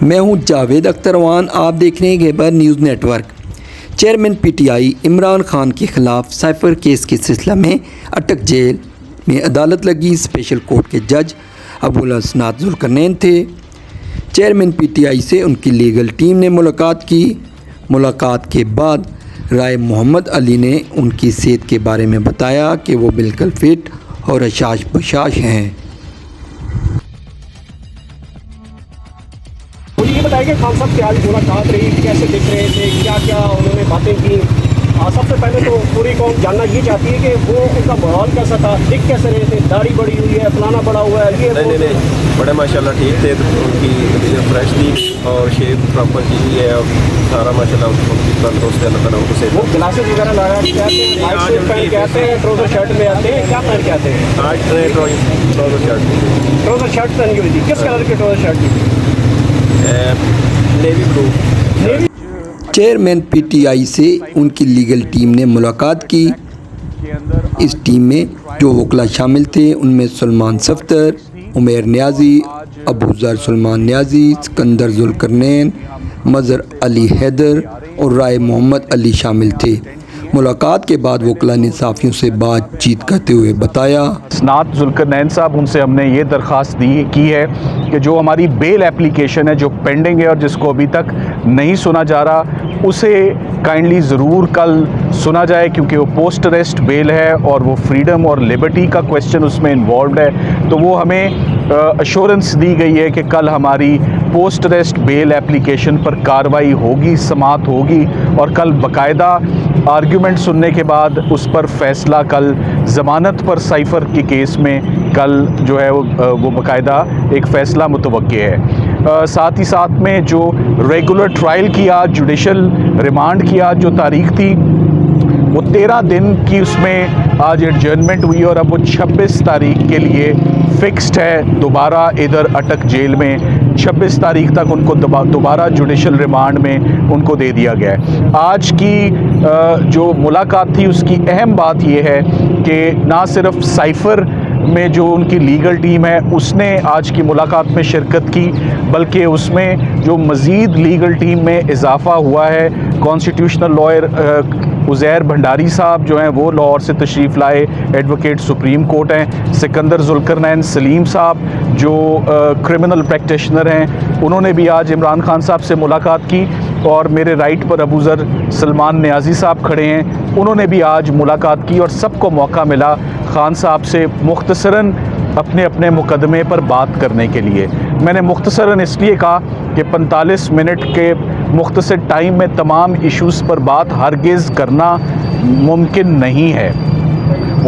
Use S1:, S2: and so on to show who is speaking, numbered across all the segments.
S1: मैं हूं जावेद अख्तरवान, आप देख रहे हैं Khyber news network. Chairman PTI Imran Khan के खिलाफ साइफर केस के सिलसिले में अटक जेल में अदालत लगी। स्पेशल कोर्ट के जज अबुल हसनात जुल्करनैन थे। चेयरमैन पीटीआई से उनकी लीगल टीम ने मुलाकात की। मुलाकात के बाद राय मोहम्मद अली ने उनकी सेहत के बारे में बताया कि वो बिल्कुल फिट और अशाश बशाश हैं।
S2: मुझे ये बताइए कि खान साहब की आज मुलाकात रही, कैसे दिख रहे थे, क्या क्या उन्होंने बातें की। सबसे पहले तो पूरी कौम जानना ये चाहती है कि वो उनका माहौल कैसा था, दिख कैसे रहे थे, दाढ़ी बड़ी हुई है, फलाना बड़ा हुआ है, ये
S3: नहीं बड़े माशाल्लाह ठीक थे। उनकी फ्रेश थी और शेप प्रॉपर की हुई है और सारा माशाल्लाह उनकी तंदुरुस्त है। अल्लाह ताला उनको से
S2: वो ग्लासेस वगैरह लगा के आते हैं, वाइट सूट पहन के आते हैं, ट्राउजर शर्ट में आते हैं, क्या पहन के आते हैं?
S3: आज
S2: ट्राउजर शर्ट पहन की हुई थी। किस कलर की ट्राउजर शर्ट थी?
S3: Navy blue.
S1: चेयरमैन पीटीआई से उनकी लीगल टीम ने मुलाकात की। इस टीम में जो वकला शामिल थे उनमें सलमान सफ्तर, उमर न्याजी, अबू ज़र सलमान न्याजी, सिकंदर जुल्करनैन, मज़हर अली हैदर और राय मोहम्मद अली शामिल थे। मुलाकात के बाद वकला ने साफ़ियों से बातचीत करते हुए बताया,
S4: हसनात जुल्करनैन साहब, उनसे हमने ये दरख्वास्त की है कि जो हमारी बेल एप्लीकेशन है जो पेंडिंग है और जिसको अभी तक नहीं सुना जा रहा, उसे काइंडली ज़रूर कल सुना जाए, क्योंकि वो पोस्ट अरेस्ट बेल है और वो फ्रीडम और लिबर्टी का क्वेश्चन उसमें इन्वॉल्व है। तो वो हमें अश्योरेंस दी गई है कि कल हमारी पोस्ट अरेस्ट बेल एप्लीकेशन पर कार्रवाई होगी, समाअत होगी और कल बाकायदा आर्ग्यूमेंट सुनने के बाद उस पर फैसला कल ज़मानत पर साइफ़र के केस में कल जो है वो बाकायदा एक फ़ैसला मुतवक्के है। साथ ही साथ में जो रेगुलर ट्रायल की आज जुडिशल रिमांड की आज जो तारीख थी वो 13 दिन की उसमें आज एडजर्नमेंट हुई और अब वो 26 तारीख के लिए फ़िक्स्ड है। दोबारा इधर अटक जेल में 26 तारीख तक उनको दोबारा जुडिशल रिमांड में उनको दे दिया गया है। आज की जो मुलाकात थी उसकी अहम बात ये है कि ना सिर्फ साइफ़र में जो उनकी लीगल टीम है उसने आज की मुलाकात में शिरकत की, बल्कि उसमें जो मज़ीद लीगल टीम में इजाफ़ा हुआ है, कॉन्स्टिट्यूशनल लॉयर उज़ैर भंडारी साहब जो हैं वो लाहौर से तशरीफ़ लाए, एडवोकेट सुप्रीम कोर्ट हैं, सिकंदर जुल्करनैन सलीम साहब जो क्रिमिनल प्रैक्टिशनर हैं, उन्होंने भी आज इमरान खान साहब से मुलाकात की। और मेरे राइट पर अबू ज़र सलमान न्याजी साहब खड़े हैं, उन्होंने भी आज मुलाकात की और सबको मौका मिला खान साहब से मुख्तसरन अपने अपने मुकदमे पर बात करने के लिए। मैंने मुख्तसरन इसलिए कहा कि 45 मिनट के मुख्तसर टाइम में तमाम इश्यूज़ पर बात हरगिज़ करना मुमकिन नहीं है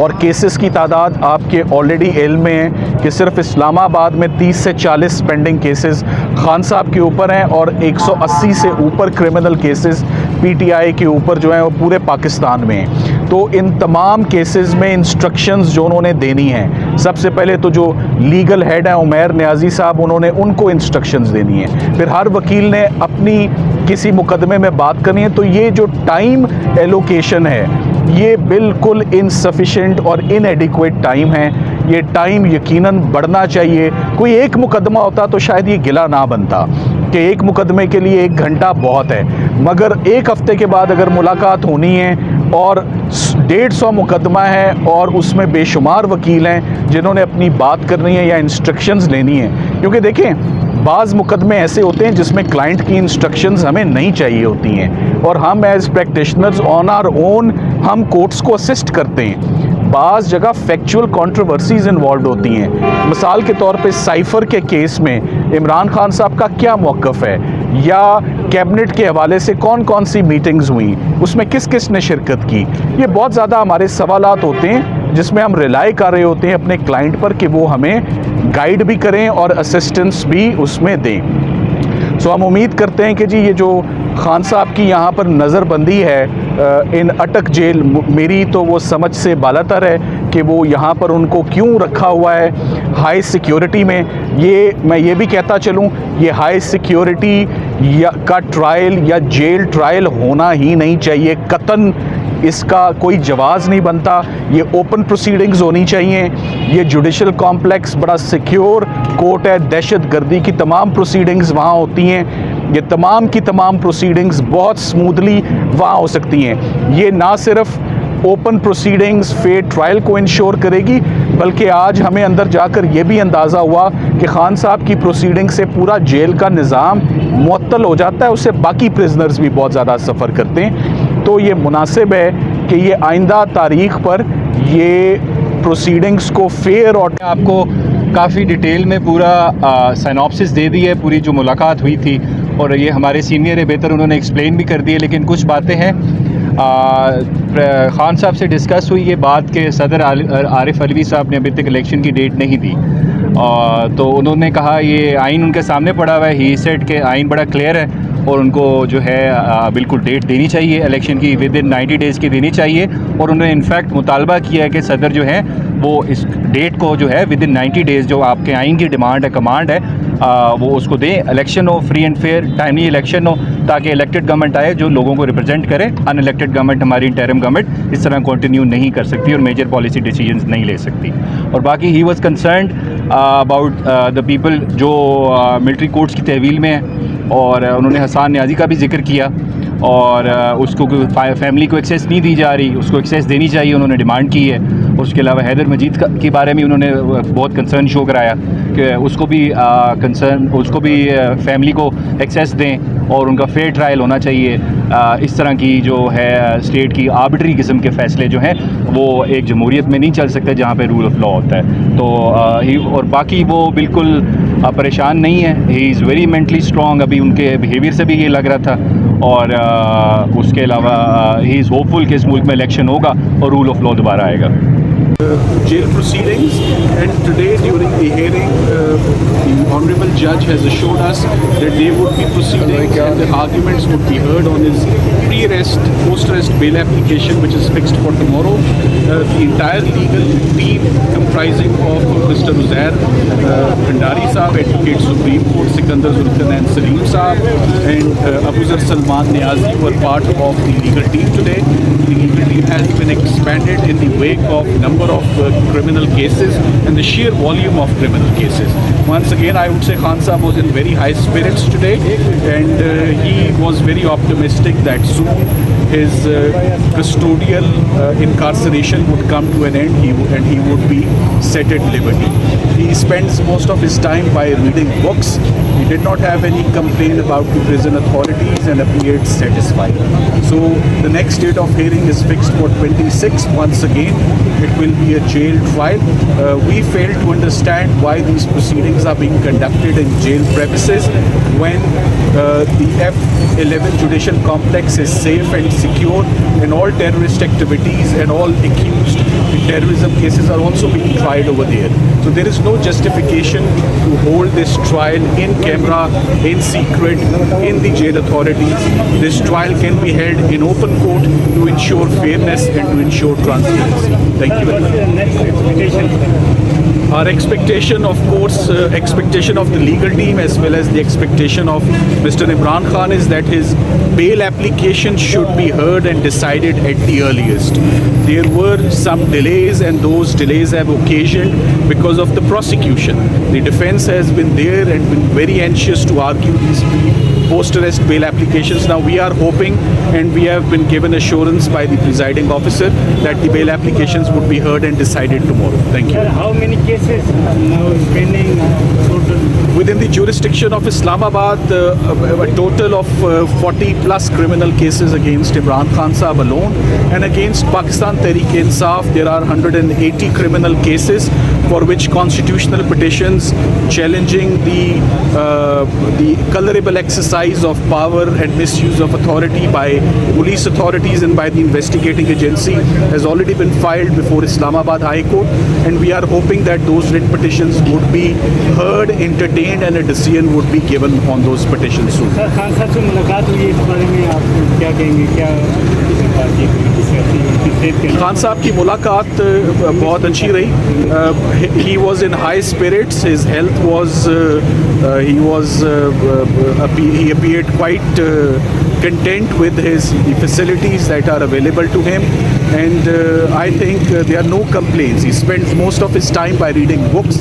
S4: और केसेस की तादाद आपके ऑलरेडी इल्म में है कि सिर्फ इस्लामाबाद में 30 से 40 पेंडिंग केसेस खान साहब के ऊपर हैं और 180 से ऊपर क्रिमिनल केसेस पीटीआई के ऊपर जो हैं वो पूरे पाकिस्तान में हैं। तो इन तमाम केसेस में इंस्ट्रक्शंस जो उन्होंने देनी हैं, सबसे पहले तो जो लीगल हेड हैं उमर न्याजी साहब, उन्होंने उनको इंस्ट्रक्शंस देनी है। फिर हर वकील ने अपनी किसी मुकदमे में बात करनी है। तो ये जो टाइम एलोकेशन है ये बिल्कुल इनसफिशेंट और इनएडिक्वेट टाइम है। ये टाइम यकीनन बढ़ना चाहिए। कोई एक मुकदमा होता तो शायद ये गिला ना बनता कि एक मुकदमे के लिए 1 घंटा बहुत है, मगर एक हफ़्ते के बाद अगर मुलाकात होनी है और 150 मुकदमा है और उसमें बेशुमार वकील हैं जिन्होंने अपनी बात करनी है या इंस्ट्रक्शंस लेनी है, क्योंकि देखें बाज़ मुकदमे ऐसे होते हैं जिसमें क्लाइंट की इंस्ट्रक्शंस हमें नहीं चाहिए होती हैं और हम as practitioners on our own हम कोर्ट्स को असिस्ट करते हैं। बाज़ जगह फैक्चुअल कंट्रोवर्सीज़ इन्वॉल्व होती हैं। मिसाल के तौर पे साइफ़र के केस में इमरान खान साहब का क्या मौक़िफ़ है या कैबिनेट के हवाले से कौन कौन सी मीटिंग्स हुई, उसमें किस किस ने शिरकत की, ये बहुत ज़्यादा हमारे सवालात होते हैं जिसमें हम रिलाई कर रहे होते हैं अपने क्लाइंट पर कि वो हमें गाइड भी करें और असिस्टेंस भी उसमें दें। सो हम उम्मीद करते हैं कि जी ये जो खान साहब की यहाँ पर नज़रबंदी है इन अटक जेल, मेरी तो वो समझ से बालातर है कि वो यहाँ पर उनको क्यों रखा हुआ है हाई सिक्योरिटी में। ये मैं ये भी कहता चलूँ, ये हाई सिक्योरिटी या का ट्रायल या जेल ट्रायल होना ही नहीं चाहिए कतन। इसका कोई जवाज़ नहीं बनता। ये ओपन प्रोसीडिंग्स होनी चाहिए। ये जुडिशल कॉम्प्लेक्स बड़ा सिक्योर कोर्ट है, दहशत गर्दी की तमाम प्रोसीडिंग्स वहाँ होती हैं। ये तमाम की तमाम प्रोसीडिंग्स बहुत स्मूथली वहाँ हो सकती हैं। ये ना सिर्फ ओपन प्रोसीडिंग्स फेयर ट्रायल को इंश्योर करेगी, बल्कि आज हमें अंदर जाकर ये भी अंदाज़ा हुआ कि खान साहब की प्रोसीडिंग से पूरा जेल का निज़ाम मुअत्तल हो जाता है, उससे बाकी प्रिजनर्स भी बहुत ज़्यादा सफ़र करते हैं। तो ये मुनासिब है कि ये आइंदा तारीख पर ये प्रोसीडिंग्स को फेयर और
S5: आपको काफ़ी डिटेल में पूरा साइनॉप्सिस दे दी है, पूरी जो मुलाकात हुई थी, और ये हमारे सीनियर है, बेहतर उन्होंने एक्सप्लेन भी कर दिए। लेकिन कुछ बातें हैं खान साहब से डिस्कस हुई ये बात कि सदर आरिफ अलवी साहब ने अभी तक इलेक्शन की डेट नहीं दी, तो उन्होंने कहा ये आइन उनके सामने पड़ा हुआ है, ही सेड के आइन बड़ा क्लियर है और उनको जो है बिल्कुल डेट देनी चाहिए इलेक्शन की, विद इन 90 डेज़ की देनी चाहिए। और उन्होंने इनफैक्ट मुतालबा किया है कि सदर जो है वो इस डेट को जो है विद इन 90 डेज़ जो आपके आइन की डिमांड है, कमांड है, वो उसको दें। इलेक्शन हो, free and fair timely election हो, ताकि इलेक्टेड गवर्नमेंट आए जो लोगों को रिप्रेजेंट करे। अनइलेक्टेड गवर्नमेंट, हमारी इंटरिम गवर्नमेंट इस तरह कंटिन्यू नहीं कर सकती और मेजर पॉलिसी डिसीजंस नहीं ले सकती। और बाकी he was concerned about the people जो मिलिट्री कोर्ट्स की तहवील में है, और उन्होंने हसन न्याजी का भी जिक्र किया, और उसको फैमिली को एक्सेस नहीं दी जा रही, उसको एक्सेस देनी चाहिए, उन्होंने डिमांड की है। उसके अलावा हैदर मजीद के बारे में उन्होंने बहुत कंसर्न शो कराया कि उसको भी फैमिली को एक्सेस दें और उनका फेयर ट्रायल होना चाहिए। इस तरह की जो है स्टेट की आर्बिट्री किस्म के फ़ैसले जो हैं वो एक जमहूरियत में नहीं चल सकते जहाँ पे रूल ऑफ लॉ होता है। तो और बाकी वो बिल्कुल परेशान नहीं है, he is very mentally strong. अभी उनके बिहेवियर से भी ये लग रहा था, और उसके अलावा ही इज़ होपफुल कि इस मुल्क में इलेक्शन होगा और रूल ऑफ लॉ दोबारा आएगा।
S6: Jail proceedings, and today during the hearing the honorable judge has assured us that they would be proceeding and the arguments would be heard on his pre-arrest, post-arrest bail application, which is fixed for tomorrow. The entire legal team comprising of Mr. Uzair Bhandari Saab, Advocate Supreme Court Sikandar Zulkarnain Salim Saab, and Abuzar Salman Niazi were part of the legal team today. The legal team has been expanded in the wake of number of criminal cases and the sheer volume of criminal cases. Once again, I would say Khan Saab was in very high spirits today, and he was very optimistic that soon his custodial incarceration would come to an end, and he would be set at liberty. He spends most of his time by reading books. He did not have any complaint about the prison authorities and appeared satisfied. So the next date of hearing is fixed for 26th. Once again, it will be a jail trial. We fail to understand why these proceedings are being conducted in jail premises when the F11 judicial complex is safe and secure, and all terrorist activities and all accused terrorism cases are also being tried over there. So there is no justification to hold this trial in camera, in secret, in the jail authorities. This trial can be held in open court to ensure fairness and to ensure transparency. Thank you very much. Our expectation, of course, expectation of the legal team as well as the expectation of Mr. Imran Khan is that his bail application should be heard and decided at the earliest. There were some delays, and those delays have occasioned because of the prosecution. The defense has been there and been very anxious to argue these post-arrest bail applications. Now we are hoping, and we have been given assurance by the presiding officer, that the bail applications would be heard and decided tomorrow. Thank you.
S7: How many cases now pending total?
S6: Within the jurisdiction of Islamabad, a total of 40 plus criminal cases against Imran Khan Saab alone, and against Pakistan Tehreek-e-Insaf there are 180 criminal cases for which constitutional petitions challenging the colorable exercise of power and misuse of authority by police authorities and by the investigating agency has already been filed before Islamabad High Court, and we are hoping that those writ petitions would be heard, entertained, and a decision would be given on those petitions soon.
S7: Sir Khan साहब से मुलाकात हुई, इस बारे में आप क्या कहेंगे? क्या बातचीत हुई?
S6: खान साहब की मुलाकात बहुत अच्छी रही. He was in high spirits. His health was he appeared quite content with the facilities that are available to him, and I think there are no complaints. He spends most of his time by reading books,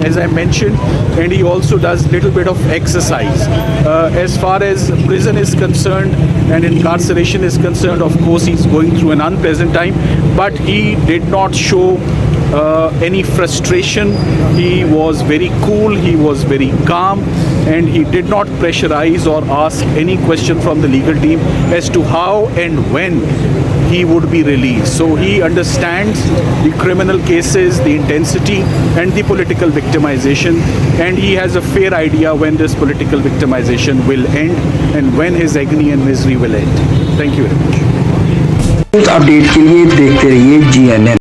S6: as I mentioned, and he also does little bit of exercise. As far as prison is concerned and incarceration is concerned, of course he's going through an unpleasant time, but he did not show any frustration. He was very cool, he was very calm, and he did not pressurize or ask any question from the legal team as to how and when he would be released. So he understands the criminal cases, the intensity and the political victimization, and he has a fair idea when this political victimization will end and when his agony and misery will end. Thank you very much.
S1: News update के लिए देखते रहिए GNN।